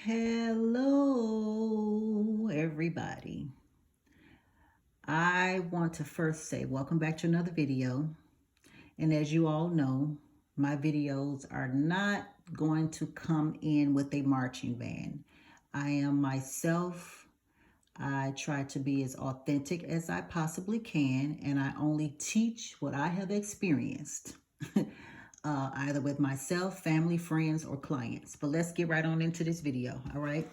Hello, everybody. I want to first say welcome back to another video. And as you all know, my videos are not going to come in with a marching band. I am myself. I try to be as authentic as I possibly can, and I only teach what I have experienced. Either with myself, family, friends, or clients. But let's get right on into this video, all right?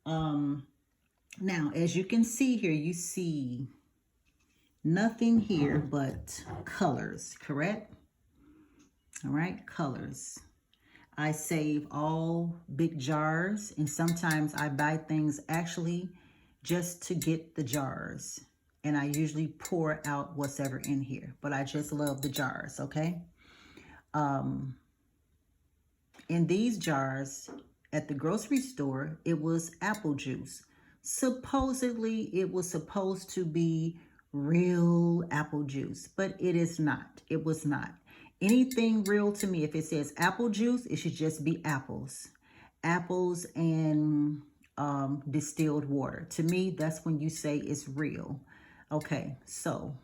Now, as you can see here, you see nothing here but colors, correct? All right, colors. I save all big jars, and sometimes I buy things actually just to get the jars. And I usually pour out what's ever in here, but I just love the jars, okay? In these jars at the grocery store, it was apple juice. Supposedly, it was supposed to be real apple juice, but it is not. It was not. Anything real to me, if it says apple juice, it should just be apples. Apples and distilled water. To me, that's when you say it's real. Okay, so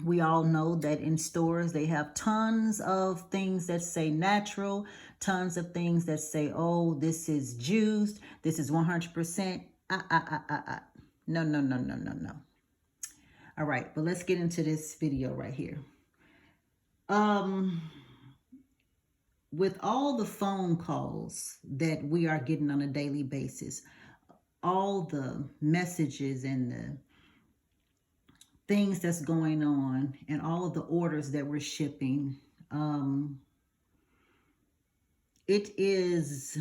we all know that in stores, they have tons of things that say natural, tons of things that say, oh, this is juiced, this is 100%. No, no, no, no, no, no. All right, but let's get into this video right here. With all the phone calls that we are getting on a daily basis, all the messages and the things that's going on and all of the orders that we're shipping, it is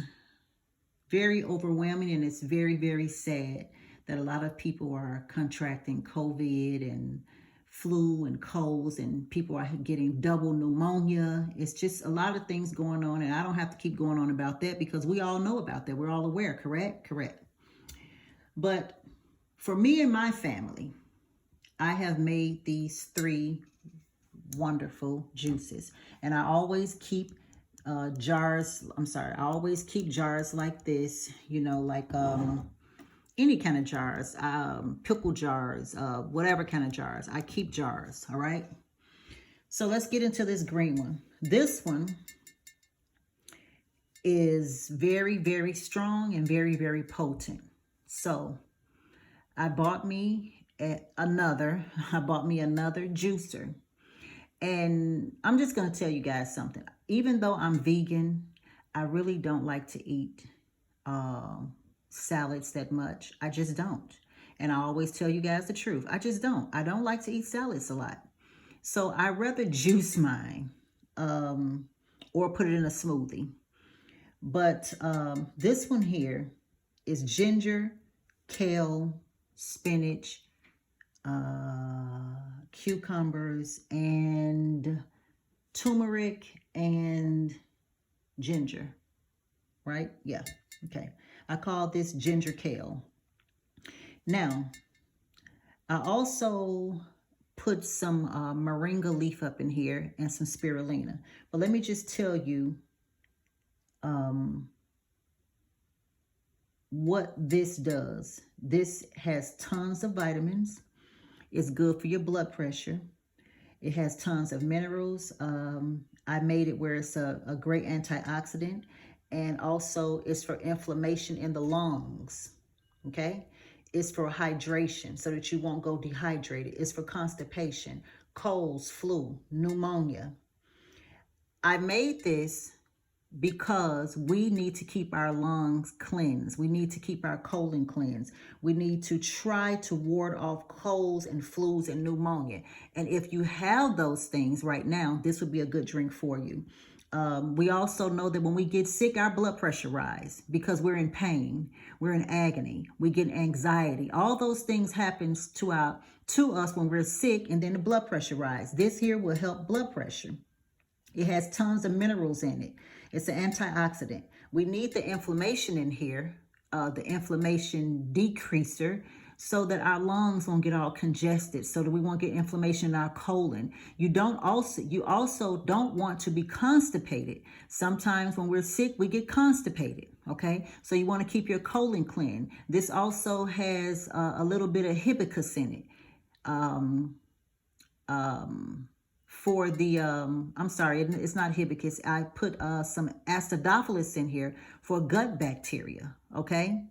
very overwhelming, and it's very, very sad that a lot of people are contracting COVID and flu and colds, and people are getting double pneumonia. It's just a lot of things going on, and I don't have to keep going on about that because we all know about that. We're all aware, correct? Correct. But for me and my family, I have made these 3 wonderful juices, and I always keep jars. I always keep jars like this, you know, like any kind of jars, pickle jars, whatever kind of jars. I keep jars, all right? So let's get into this green one. This one is very, very strong and very, very potent. So I bought me another juicer. And I'm just going to tell you guys something. Even though I'm vegan, I really don't like to eat salads that much. I just don't. And I always tell you guys the truth. I just don't. I don't like to eat salads a lot. So I rather juice mine or put it in a smoothie. But this one here is ginger, kale, spinach, cucumbers, and turmeric and ginger, right? Yeah, okay. I call this ginger kale. Now, I also put some moringa leaf up in here and some spirulina. But let me just tell you what this does. This has tons of vitamins. It's good for your blood pressure. It has tons of minerals. I made it where it's a great antioxidant, and also it's for inflammation in the lungs, okay? It's for hydration so that you won't go dehydrated. It's for constipation, colds, flu, pneumonia. I made this because we need to keep our lungs cleansed. We need to keep our colon cleansed. We need to try to ward off colds and flus and pneumonia. And if you have those things right now, this would be a good drink for you. We also know that when we get sick, our blood pressure rise because we're in pain, we're in agony, we get anxiety. All those things happen to us when we're sick, and then the blood pressure rise. This here will help blood pressure. It has tons of minerals in it. It's an antioxidant. We need the inflammation in here, the inflammation decreaser, so that our lungs won't get all congested, so that we won't get inflammation in our colon. You also don't want to be constipated. Sometimes when we're sick, we get constipated, Okay, so you want to keep your colon clean. This also has a little bit of hibiscus in it. Um, for the, I'm sorry, it's not hibiscus. I put some acidophilus in here for gut bacteria. Okay,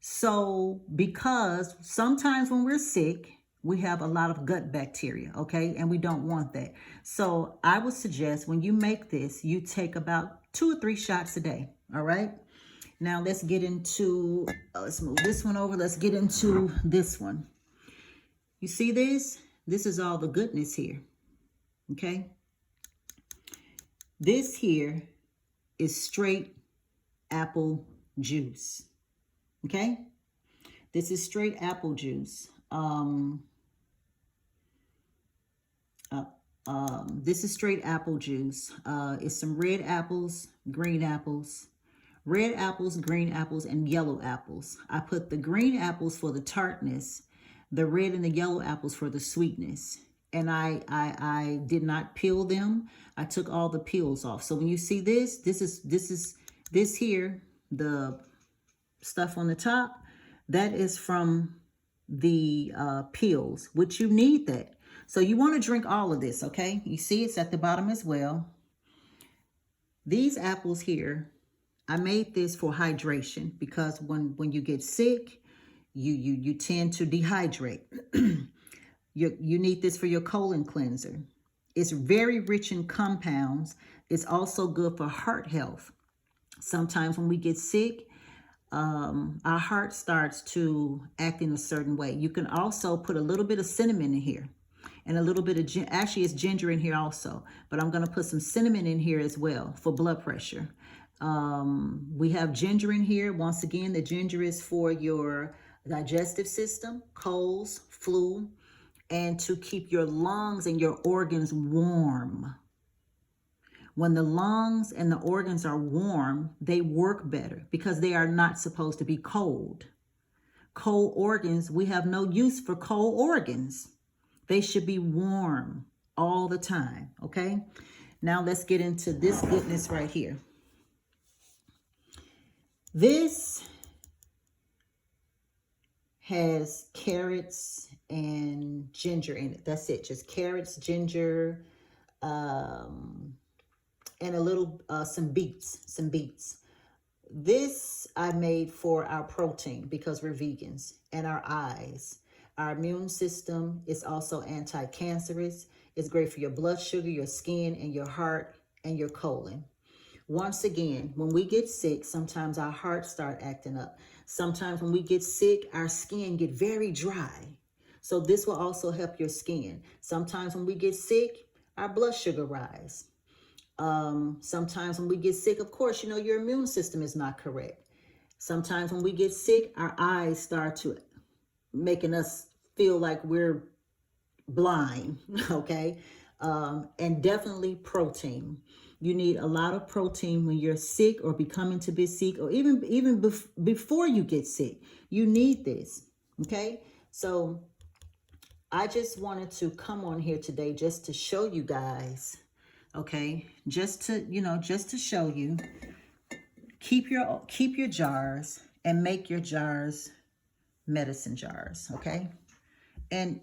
so because sometimes when we're sick, we have a lot of gut bacteria, okay? And we don't want that. So I would suggest when you make this, you take about 2 or 3 shots a day, all right? Now let's get into, let's move this one over. Let's get into this one. You see this? This is all the goodness here, okay? This here is straight apple juice, okay? This is straight apple juice. This is straight apple juice. It's some red apples, green apples, green apples, and yellow apples. I put the green apples for the tartness, the red and the yellow apples for the sweetness. And I did not peel them. I took all the peels off. So when you see this here, the stuff on the top, that is from the peels, which you need that. So you want to drink all of this, okay? You see it's at the bottom as well. These apples here, I made this for hydration because when you get sick, you tend to dehydrate. You need this for your colon cleanser. It's very rich in compounds. It's also good for heart health. Sometimes when we get sick, our heart starts to act in a certain way. You can also put a little bit of cinnamon in here and a little bit of, actually it's ginger in here also, but I'm going to put some cinnamon in here as well for blood pressure. We have ginger in here. Once again, the ginger is for your digestive system, colds, flu, and to keep your lungs and your organs warm. When the lungs and the organs are warm, they work better because they are not supposed to be cold. Cold organs, we have no use for cold organs. They should be warm all the time, okay? Now let's get into this goodness right here. This has carrots and ginger in it. That's it, just carrots, ginger, and a little, some beets. This I made for our protein because we're vegans, and our eyes. Our immune system is also anti-cancerous. It's great for your blood sugar, your skin, and your heart, and your colon. Once again, when we get sick, sometimes our hearts start acting up. Sometimes when we get sick, our skin get very dry. So this will also help your skin. Sometimes when we get sick, our blood sugar rise. Sometimes when we get sick, of course, you know, your immune system is not correct. Sometimes when we get sick, our eyes start to making us feel like we're blind, okay? And definitely protein. You need a lot of protein when you're sick or becoming to be sick, or even before you get sick. You need this, okay? So I just wanted to come on here today just to show you guys, okay? Just to show you. Keep your jars and make your jars medicine jars, okay? And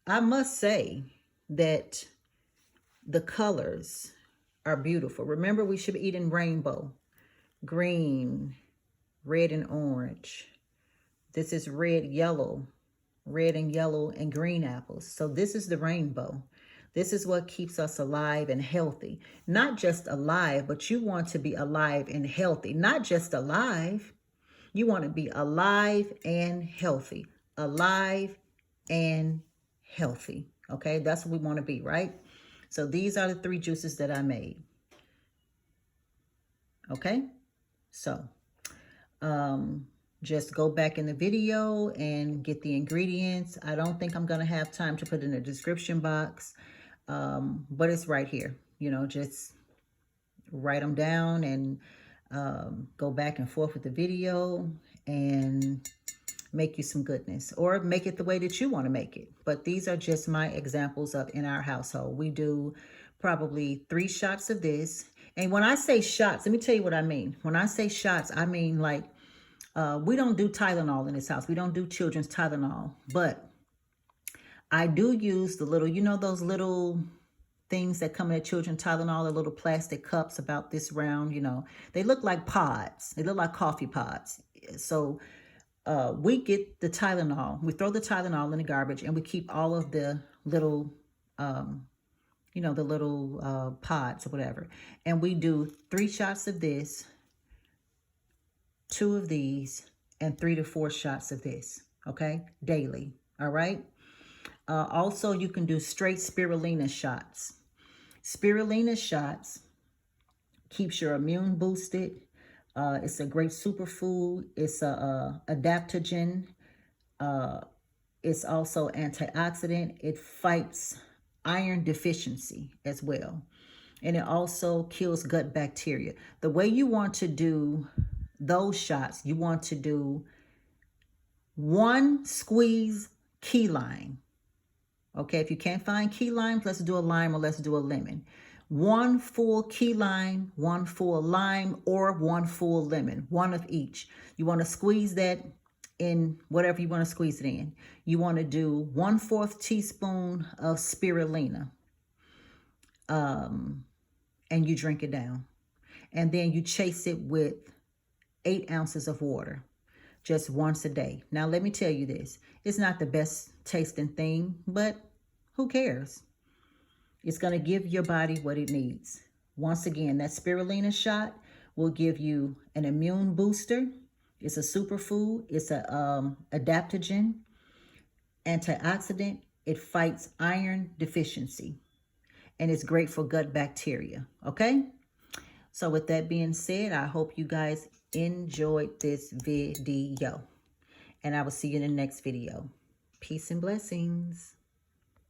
I must say that the colors are beautiful. Remember, we should be eating rainbow, green, red and orange. This is red and yellow, and green apples. So this is the rainbow. This is what keeps us alive and healthy. Not just alive, but you want to be alive and healthy. Not just alive. You want to be alive and healthy. Alive and healthy. Okay, that's what we want to be, right? So these are the 3 juices that I made. Okay, so just go back in the video and get the ingredients. I don't think I'm going to have time to put in the description box, but it's right here. You know, just write them down and go back and forth with the video and make you some goodness, or make it the way that you want to make it. But these are just my examples of in our household. We do probably 3 shots of this. And when I say shots, let me tell you what I mean. When I say shots, I mean like, we don't do Tylenol in this house. We don't do children's Tylenol. But I do use the little, you know, those little things that come in a children's Tylenol, the little plastic cups about this round, you know. They look like pods. They look like coffee pods. So we get the Tylenol. We throw the Tylenol in the garbage, and we keep all of the little, you know, the little pods or whatever. And we do 3 shots of this, 2 of these, and 3 to 4 shots of this, okay, daily. All right. Also, you can do straight spirulina shots. Spirulina shots keeps your immune boosted. It's a great superfood. It's a adaptogen. It's also antioxidant. It fights iron deficiency as well. And it also kills gut bacteria. The way you want to do those shots, you want to do 1 squeeze key lime. Okay, if you can't find key limes, let's do a lime or let's do a lemon. 1 full key lime, 1 full lime, or 1 full lemon, 1 of each. You want to squeeze that in whatever you want to squeeze it in. You want to do 1/4 teaspoon of spirulina, and you drink it down. And then you chase it with 8 ounces of water, just once a day. Now, let me tell you this. It's not the best tasting thing, but who cares? It's going to give your body what it needs. Once again, that spirulina shot will give you an immune booster. It's a superfood. It's a adaptogen, antioxidant. It fights iron deficiency. And it's great for gut bacteria. Okay? So with that being said, I hope you guys enjoyed this video. And I will see you in the next video. Peace and blessings.